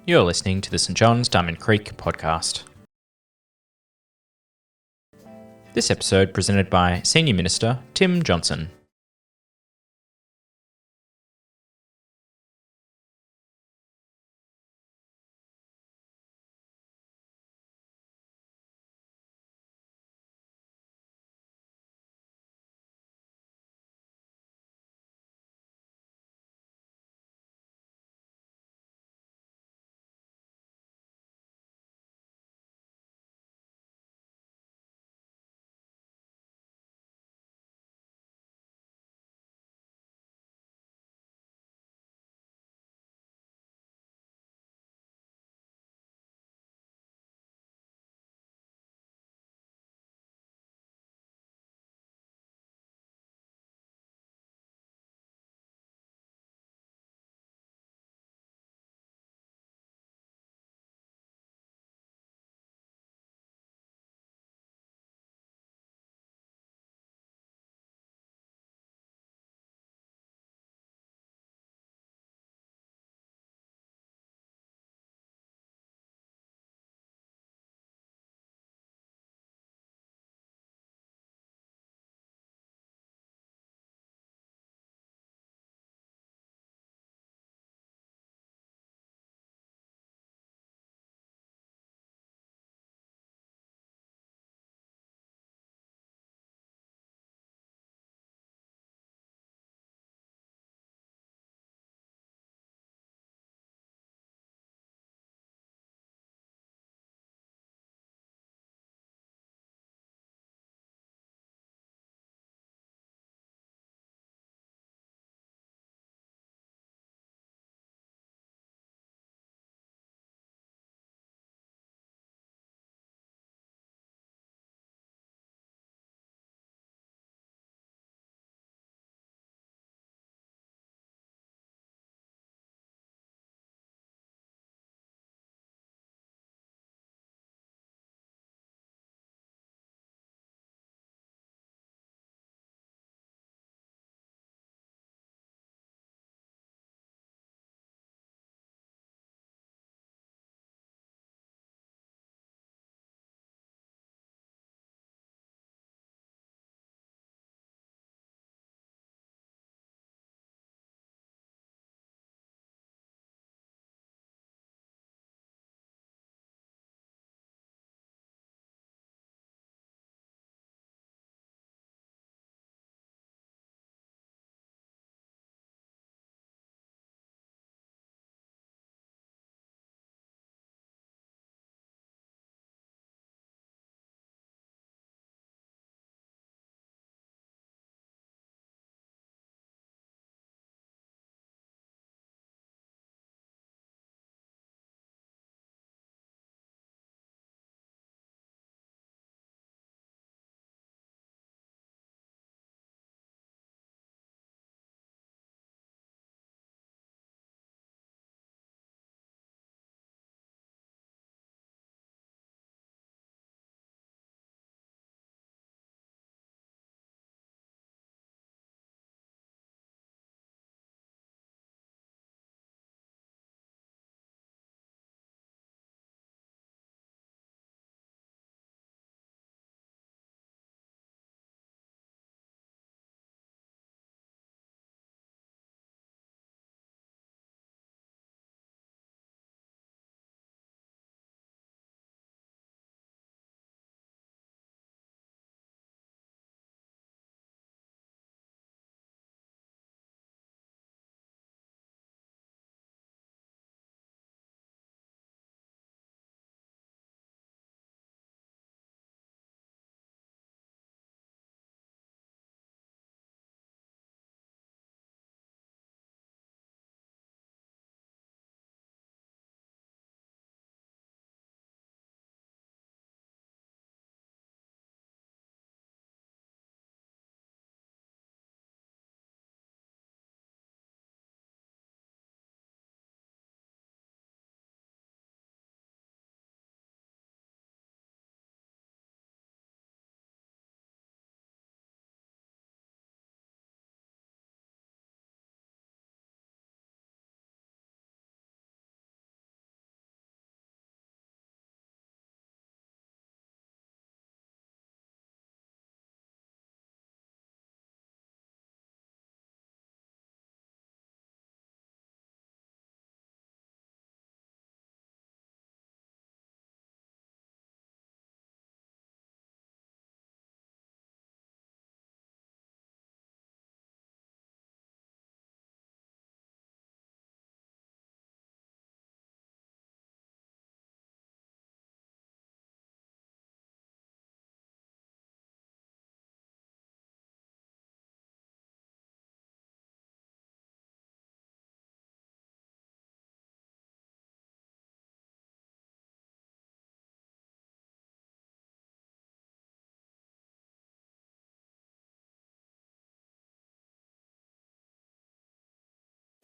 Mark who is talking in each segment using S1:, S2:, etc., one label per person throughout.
S1: You're listening to the St John's Diamond Creek podcast. This episode presented by Senior Minister Tim Johnson.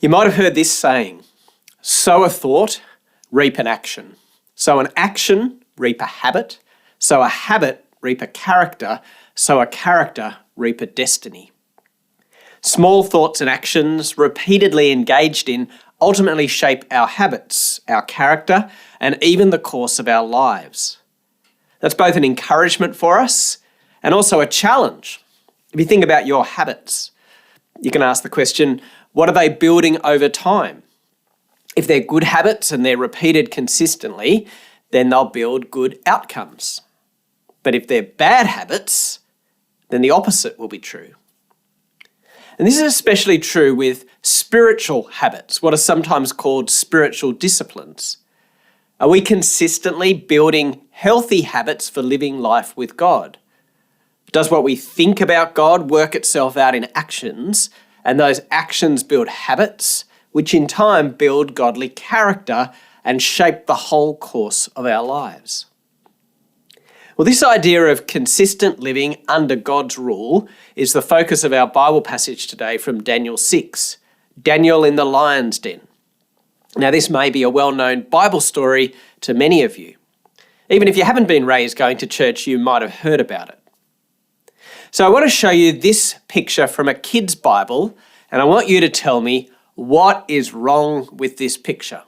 S2: You might have heard this saying, sow a thought, reap an action. Sow an action, reap a habit. Sow a habit, reap a character. Sow a character, reap a destiny. Small thoughts and actions repeatedly engaged in ultimately shape our habits, our character, and even the course of our lives. That's both an encouragement for us and also a challenge. If you think about your habits, you can ask the question, what are they building over time? If they're good habits and they're repeated consistently, then they'll build good outcomes. But if they're bad habits, then the opposite will be true. And this is especially true with spiritual habits, what are sometimes called spiritual disciplines. Are we consistently building healthy habits for living life with God? Does what we think about God work itself out in actions, and those actions build habits, which in time build godly character and shape the whole course of our lives? Well, this idea of consistent living under God's rule is the focus of our Bible passage today from Daniel 6, Daniel in the lion's den. Now, this may be a well-known Bible story to many of you. Even if you haven't been raised going to church, you might have heard about it. So I want to show you this picture from a kid's Bible, and I want you to tell me what is wrong with this picture.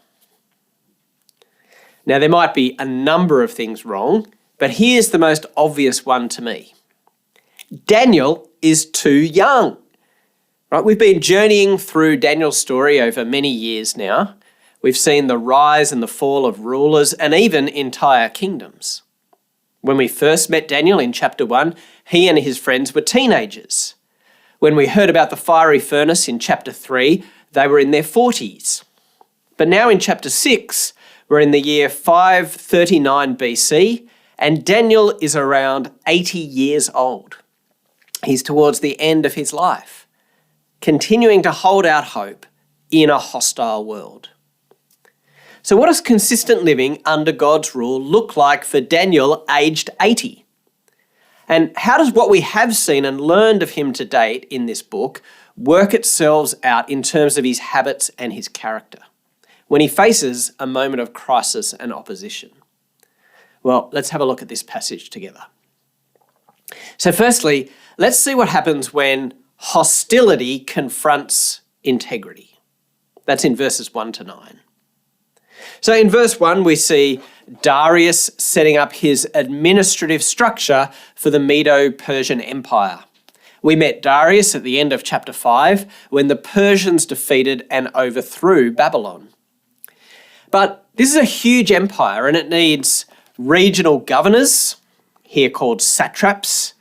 S2: Now, there might be a number of things wrong, but here's the most obvious one to me. Daniel is too young. Right? We've been journeying through Daniel's story over many years now. We've seen the rise and the fall of rulers and even entire kingdoms. When we first met Daniel in chapter 1, he and his friends were teenagers. When we heard about the fiery furnace in chapter 3, they were in their 40s. But now in chapter 6, we're in the year 539 BC, and Daniel is around 80 years old. He's towards the end of his life, continuing to hold out hope in a hostile world. So what does consistent living under God's rule look like for Daniel aged 80? And how does what we have seen and learned of him to date in this book work itself out in terms of his habits and his character when he faces a moment of crisis and opposition? Well, let's have a look at this passage together. So firstly, let's see what happens when hostility confronts integrity. That's in verses 1 to 9. So in verse 1, we see Darius setting up his administrative structure for the Medo-Persian Empire. We met Darius at the end of chapter 5 when the Persians defeated and overthrew Babylon. But this is a huge empire and it needs regional governors, here called satraps,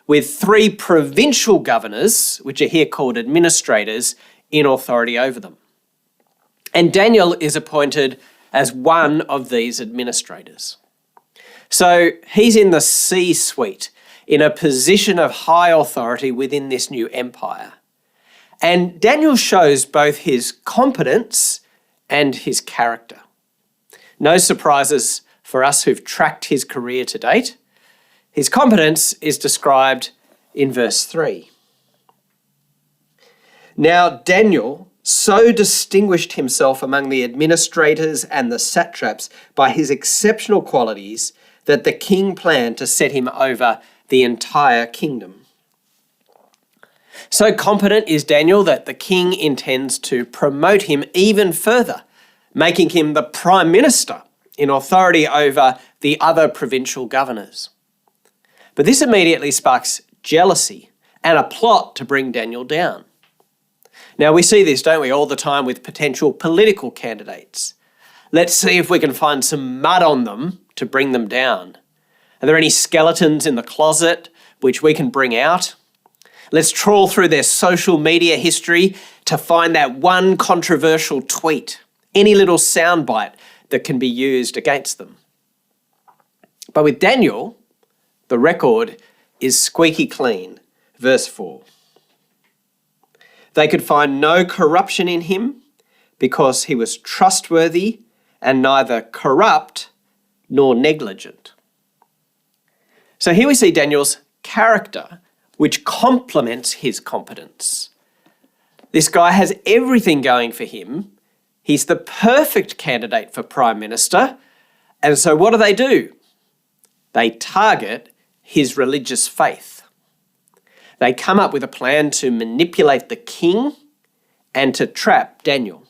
S2: with 3 provincial governors, which are here called administrators, in authority over them. And Daniel is appointed as one of these administrators. So he's in the C-suite, in a position of high authority within this new empire. And Daniel shows both his competence and his character. No surprises for us who've tracked his career to date. His competence is described in verse 3. Now Daniel so distinguished himself among the administrators and the satraps by his exceptional qualities that the king planned to set him over the entire kingdom. So competent is Daniel that the king intends to promote him even further, making him the prime minister in authority over the other provincial governors. But this immediately sparks jealousy and a plot to bring Daniel down. Now we see this, don't we, all the time with potential political candidates. Let's see if we can find some mud on them to bring them down. Are there any skeletons in the closet which we can bring out? Let's trawl through their social media history to find that one controversial tweet, any little soundbite that can be used against them. But with Daniel, the record is squeaky clean. Verse 4. They could find no corruption in him because he was trustworthy and neither corrupt nor negligent. So here we see Daniel's character, which complements his competence. This guy has everything going for him. He's the perfect candidate for Prime Minister. And so what do? They target his religious faith. They come up with a plan to manipulate the king and to trap Daniel.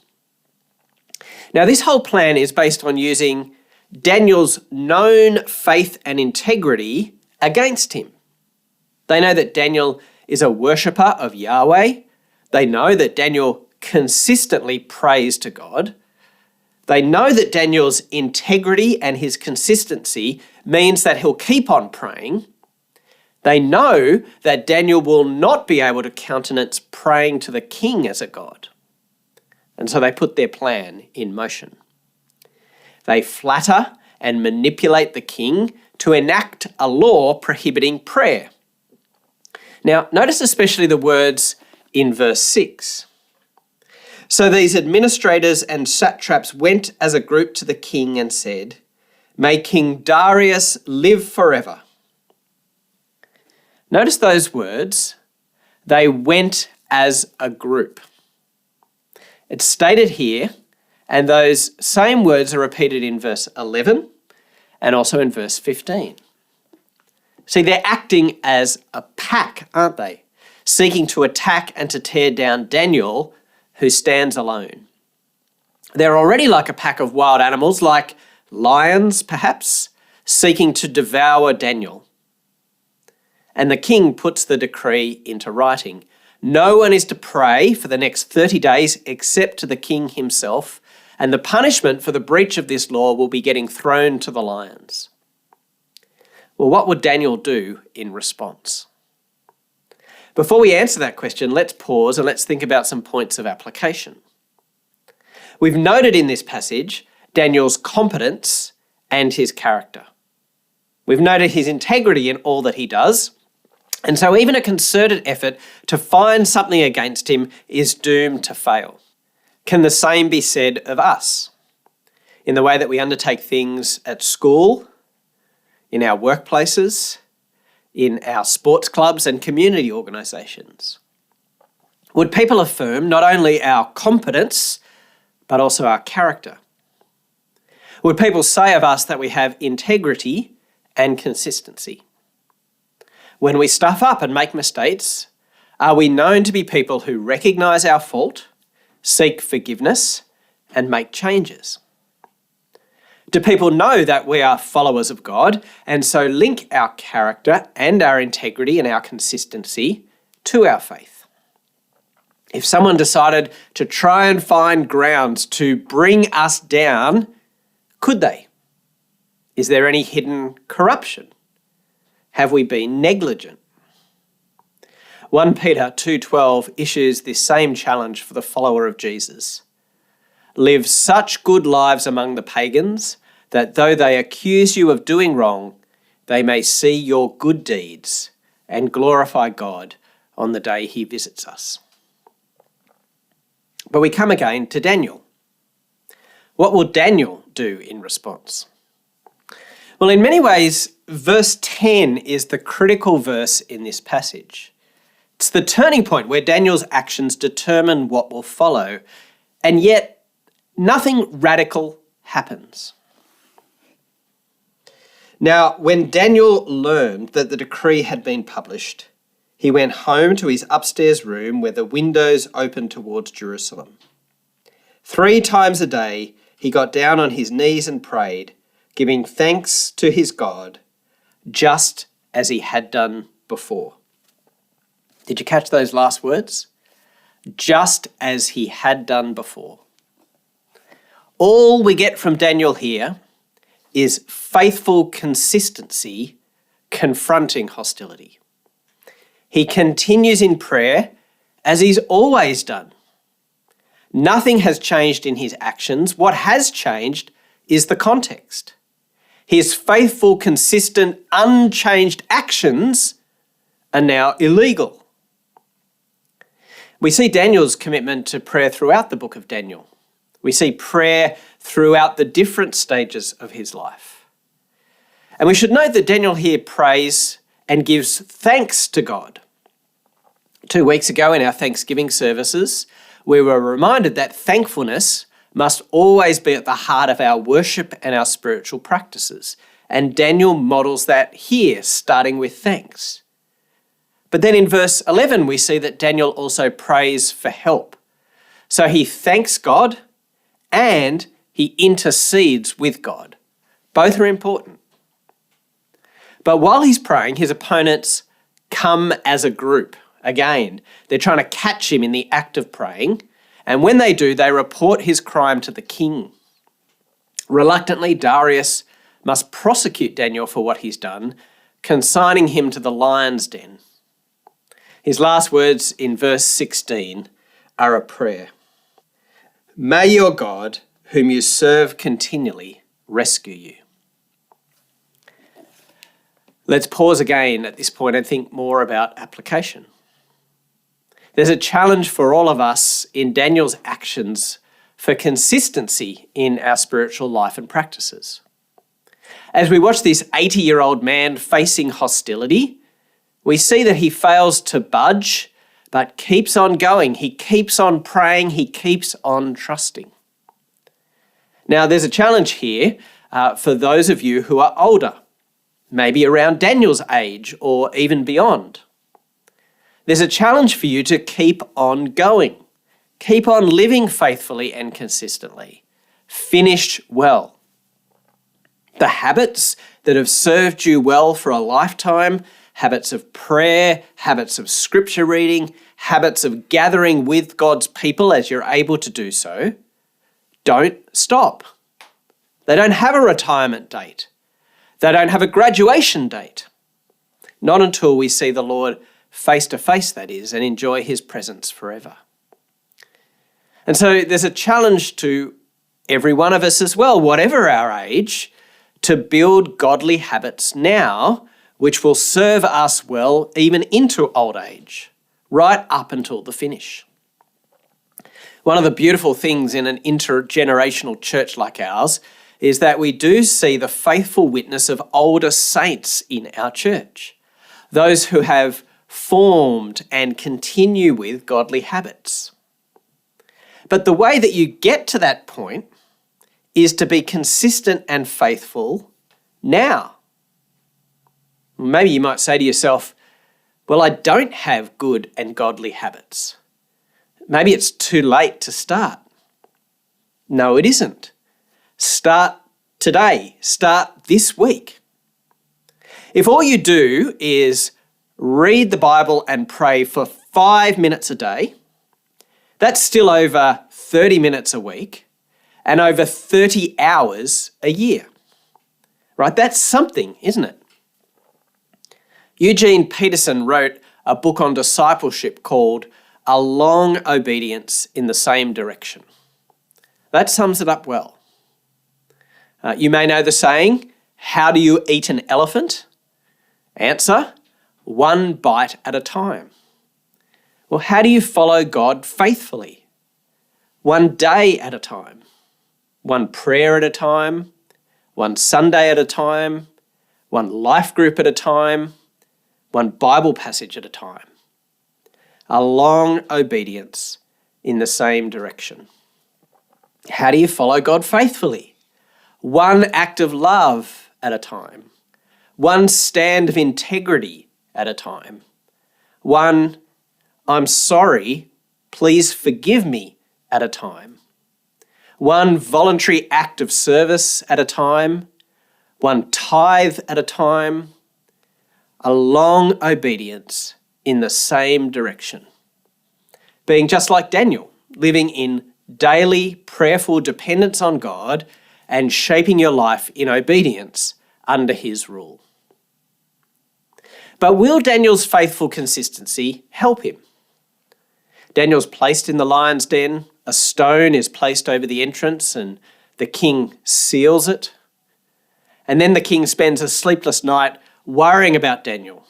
S2: Now, this whole plan is based on using Daniel's known faith and integrity against him. They know that Daniel is a worshipper of Yahweh. They know that Daniel consistently prays to God. They know that Daniel's integrity and his consistency means that he'll keep on praying. They know that Daniel will not be able to countenance praying to the king as a god. And so they put their plan in motion. They flatter and manipulate the king to enact a law prohibiting prayer. Now, notice especially the words in verse 6. So these administrators and satraps went as a group to the king and said, "May King Darius live forever." Notice those words. They went as a group. It's stated here, and those same words are repeated in verse 11 and also in verse 15. See, they're acting as a pack, aren't they? Seeking to attack and to tear down Daniel, who stands alone. They're already like a pack of wild animals, like lions perhaps, seeking to devour Daniel. And the king puts the decree into writing. No one is to pray for the next 30 days except to the king himself, and the punishment for the breach of this law will be getting thrown to the lions. Well, what would Daniel do in response? Before we answer that question, let's pause and let's think about some points of application. We've noted in this passage Daniel's competence and his character. We've noted his integrity in all that he does. And so even a concerted effort to find something against him is doomed to fail. Can the same be said of us? In the way that we undertake things at school, in our workplaces, in our sports clubs and community organisations? Would people affirm not only our competence, but also our character? Would people say of us that we have integrity and consistency? When we stuff up and make mistakes, are we known to be people who recognise our fault, seek forgiveness, and make changes? Do people know that we are followers of God and so link our character and our integrity and our consistency to our faith? If someone decided to try and find grounds to bring us down, could they? Is there any hidden corruption? Have we been negligent? 1 Peter 2:12 issues this same challenge for the follower of Jesus. Live such good lives among the pagans that though they accuse you of doing wrong, they may see your good deeds and glorify God on the day he visits us. But we come again to Daniel. What will Daniel do in response? Well, in many ways, verse 10 is the critical verse in this passage. It's the turning point where Daniel's actions determine what will follow, and yet nothing radical happens. Now, when Daniel learned that the decree had been published, he went home to his upstairs room where the windows opened towards Jerusalem. 3 times a day, he got down on his knees and prayed, giving thanks to his God, just as he had done before. Did you catch those last words? Just as he had done before. All we get from Daniel here is faithful consistency confronting hostility. He continues in prayer as he's always done. Nothing has changed in his actions. What has changed is the context. His faithful, consistent, unchanged actions are now illegal. We see Daniel's commitment to prayer throughout the book of Daniel. We see prayer throughout the different stages of his life. And we should note that Daniel here prays and gives thanks to God. 2 weeks ago in our Thanksgiving services, we were reminded that thankfulness must always be at the heart of our worship and our spiritual practices. And Daniel models that here, starting with thanks. But then in verse 11, we see that Daniel also prays for help. So he thanks God and he intercedes with God. Both are important. But while he's praying, his opponents come as a group. Again, they're trying to catch him in the act of praying. And when they do, they report his crime to the king. Reluctantly, Darius must prosecute Daniel for what he's done, consigning him to the lion's den. His last words in verse 16 are a prayer. May your God, whom you serve continually, rescue you. Let's pause again at this point and think more about application. There's a challenge for all of us in Daniel's actions for consistency in our spiritual life and practices. As we watch this 80-year-old man facing hostility, we see that he fails to budge, but keeps on going. He keeps on praying. He keeps on trusting. Now, there's a challenge here for those of you who are older, maybe around Daniel's age or even beyond. There's a challenge for you to keep on going. Keep on living faithfully and consistently. Finish well. The habits that have served you well for a lifetime, habits of prayer, habits of scripture reading, habits of gathering with God's people as you're able to do so, don't stop. They don't have a retirement date. They don't have a graduation date. Not until we see the Lord face to face, that is, and enjoy his presence forever. And so there's a challenge to every one of us as well, whatever our age, to build godly habits now, which will serve us well even into old age, right up until the finish. One of the beautiful things in an intergenerational church like ours is that we do see the faithful witness of older saints in our church, those who have formed and continue with godly habits. But the way that you get to that point is to be consistent and faithful now. Maybe you might say to yourself, well, I don't have good and godly habits. Maybe it's too late to start. No, it isn't. Start today. Start this week. If all you do is read the Bible and pray for 5 minutes a day, that's still over 30 minutes a week and over 30 hours a year. Right? That's something, isn't it? Eugene Peterson wrote a book on discipleship called A Long Obedience in the Same Direction. That sums it up well. You may know the saying, how do you eat an elephant? Answer, 1 bite at a time. Well, how do you follow God faithfully? 1 day at a time, 1 prayer at a time, 1 Sunday at a time, 1 life group at a time, 1 Bible passage at a time. A long obedience in the same direction. How do you follow God faithfully? 1 act of love at a time. 1 stand of integrity at a time. 1 I'm sorry, please forgive me at a time. 1 voluntary act of service at a time. 1 tithe at a time. A long obedience in the same direction. Being just like Daniel, living in daily prayerful dependence on God and shaping your life in obedience under his rule. But will Daniel's faithful consistency help him? Daniel's placed in the lion's den, a stone is placed over the entrance and the king seals it. And then the king spends a sleepless night worrying about Daniel.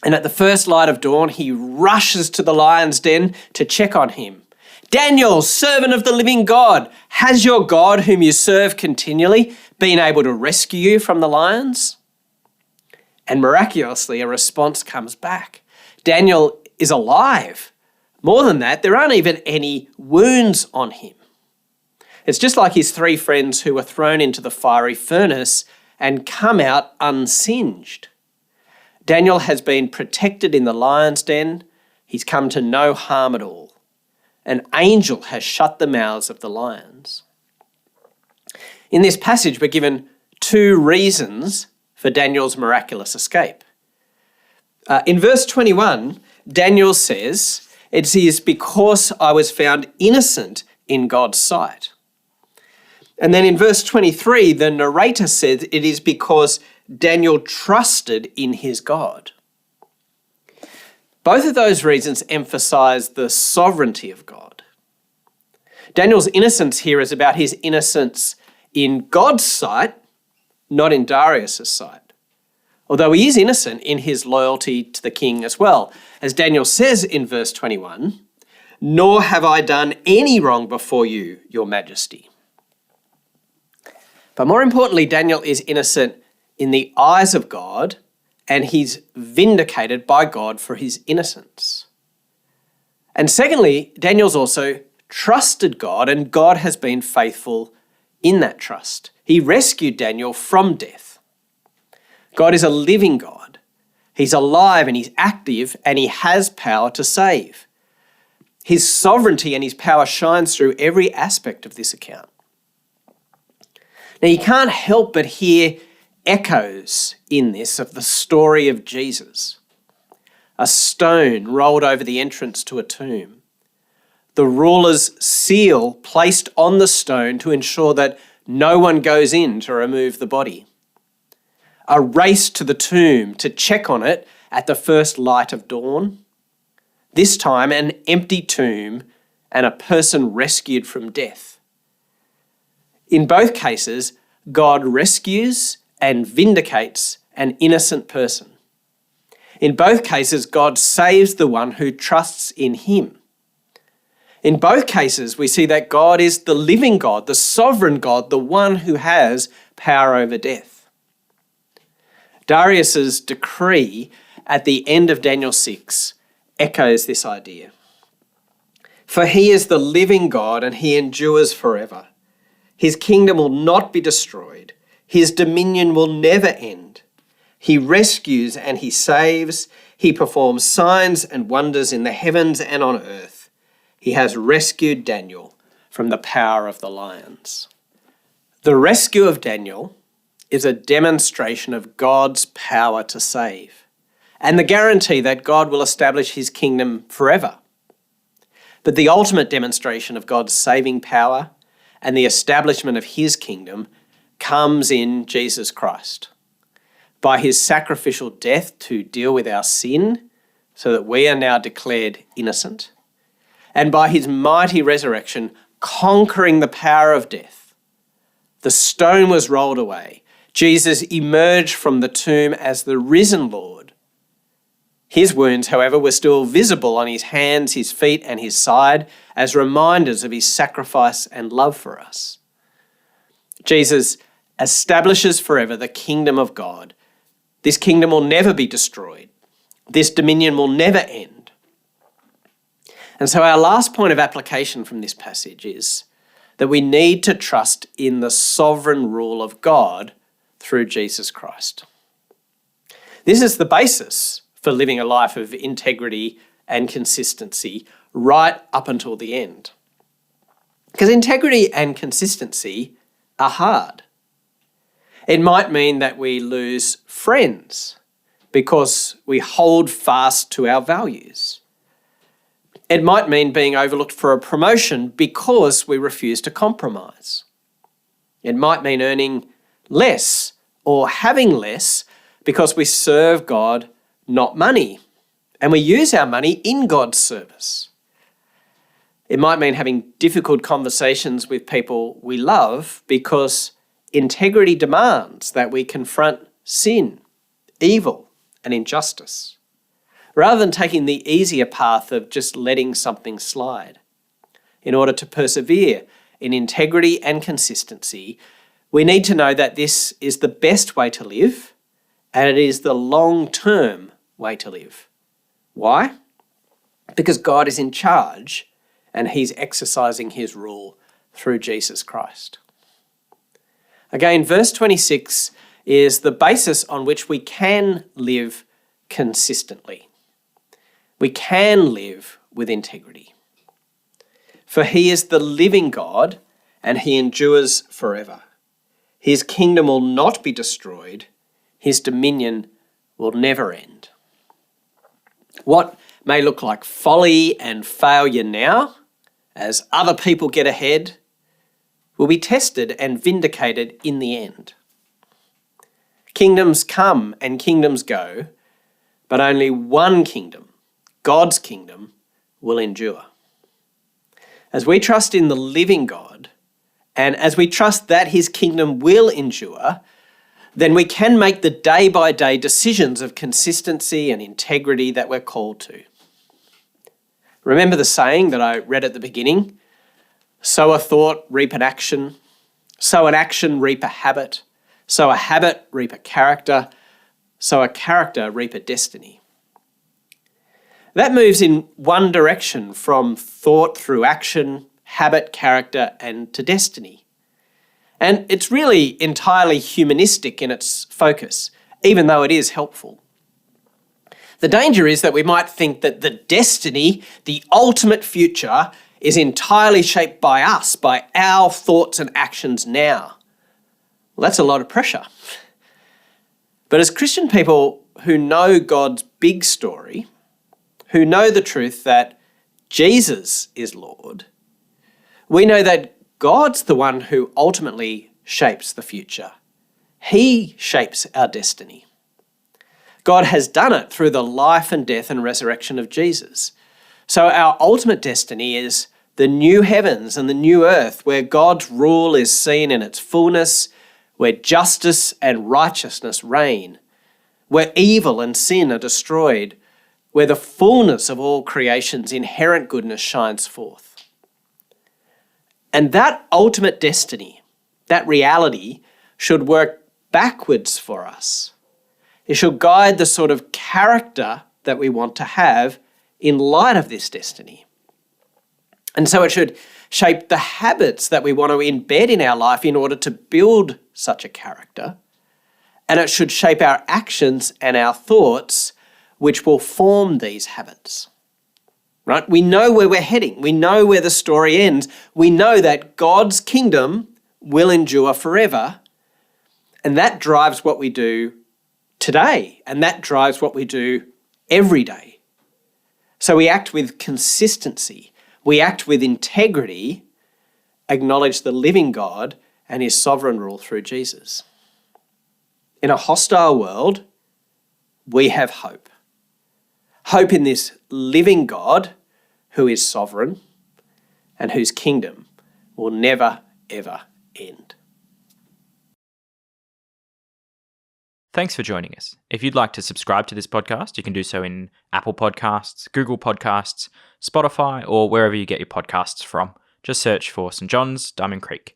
S2: And at the first light of dawn, he rushes to the lion's den to check on him. Daniel, servant of the living God, has your God, whom you serve continually, been able to rescue you from the lions? And miraculously, a response comes back. Daniel is alive. More than that, there aren't even any wounds on him. It's just like his three friends who were thrown into the fiery furnace and come out unsinged. Daniel has been protected in the lion's den. He's come to no harm at all. An angel has shut the mouths of the lions. In this passage, we're given two reasons for Daniel's miraculous escape. In verse 21, Daniel says, "It is because I was found innocent in God's sight." And then in verse 23, the narrator says it is because Daniel trusted in his God. Both of those reasons emphasize the sovereignty of God. Daniel's innocence here is about his innocence in God's sight, not in Darius's sight. Although he is innocent in his loyalty to the king as well. As Daniel says in verse 21, "Nor have I done any wrong before you, your majesty." But more importantly, Daniel is innocent in the eyes of God, and he's vindicated by God for his innocence. And secondly, Daniel's also trusted God, and God has been faithful in that trust. He rescued Daniel from death. God is a living God. He's alive and he's active and he has power to save. His sovereignty and his power shines through every aspect of this account. Now, you can't help but hear echoes in this of the story of Jesus. A stone rolled over the entrance to a tomb. The ruler's seal placed on the stone to ensure that no one goes in to remove the body. A race to the tomb to check on it at the first light of dawn. This time, an empty tomb and a person rescued from death. In both cases, God rescues and vindicates an innocent person. In both cases, God saves the one who trusts in him. In both cases, we see that God is the living God, the sovereign God, the one who has power over death. Darius's decree at the end of Daniel 6 echoes this idea. "For he is the living God and he endures forever. His kingdom will not be destroyed. His dominion will never end. He rescues and he saves. He performs signs and wonders in the heavens and on earth. He has rescued Daniel from the power of the lions." The rescue of Daniel is a demonstration of God's power to save and the guarantee that God will establish his kingdom forever. But the ultimate demonstration of God's saving power and the establishment of his kingdom comes in Jesus Christ. By his sacrificial death to deal with our sin so that we are now declared innocent, and by his mighty resurrection conquering the power of death. The stone was rolled away. Jesus emerged from the tomb as the risen Lord. His wounds, however, were still visible on his hands, his feet, and his side as reminders of his sacrifice and love for us. Jesus establishes forever the kingdom of God. This kingdom will never be destroyed. This dominion will never end. And so our last point of application from this passage is that we need to trust in the sovereign rule of God through Jesus Christ. This is the basis for living a life of integrity and consistency right up until the end. Because integrity and consistency are hard. It might mean that we lose friends because we hold fast to our values. It might mean being overlooked for a promotion because we refuse to compromise. It might mean earning less or having less because we serve God, not money, and we use our money in God's service. It might mean having difficult conversations with people we love because integrity demands that we confront sin, evil, and injustice, rather than taking the easier path of just letting something slide. In order to persevere in integrity and consistency, we need to know that this is the best way to live, and it is the long-term way to live. Why? because God is in charge and he's exercising his rule through Jesus Christ. Again, verse 26 is the basis on which we can live consistently. We can live with integrity. For he is the living God and he endures forever. His kingdom will not be destroyed. His dominion will never end. What may look like folly and failure now, as other people get ahead, will be tested and vindicated in the end. Kingdoms come and kingdoms go, but only one kingdom, God's kingdom, will endure. As we trust in the living God, and as we trust that his kingdom will endure, then we can make the day-by-day decisions of consistency and integrity that we're called to. Remember the saying that I read at the beginning? Sow a thought, reap an action. Sow an action, reap a habit. Sow a habit, reap a character. Sow a character, reap a destiny. That moves in one direction from thought through action, habit, character, and to destiny. And it's really entirely humanistic in its focus, even though it is helpful. The danger is that we might think that the destiny, the ultimate future, is entirely shaped by us, by our thoughts and actions now. Well, that's a lot of pressure. But as Christian people who know God's big story, who know the truth that Jesus is Lord, we know that God's the one who ultimately shapes the future. He shapes our destiny. God has done it through the life and death and resurrection of Jesus. So our ultimate destiny is the new heavens and the new earth, where God's rule is seen in its fullness, where justice and righteousness reign, where evil and sin are destroyed, where the fullness of all creation's inherent goodness shines forth. And that ultimate destiny, that reality, should work backwards for us. It should guide the sort of character that we want to have in light of this destiny. And so it should shape the habits that we want to embed in our life in order to build such a character. And it should shape our actions and our thoughts, which will form these habits. Right? We know where we're heading. We know where the story ends. We know that God's kingdom will endure forever. And that drives what we do today. And that drives what we do every day. So we act with consistency. We act with integrity, acknowledge the living God and his sovereign rule through Jesus. In a hostile world, we have hope. Hope in this living God who is sovereign and whose kingdom will never, ever end.
S1: Thanks for joining us. If you'd like to subscribe to this podcast, you can do so in Apple Podcasts, Google Podcasts, Spotify, or wherever you get your podcasts from. Just search for St. John's, Diamond Creek.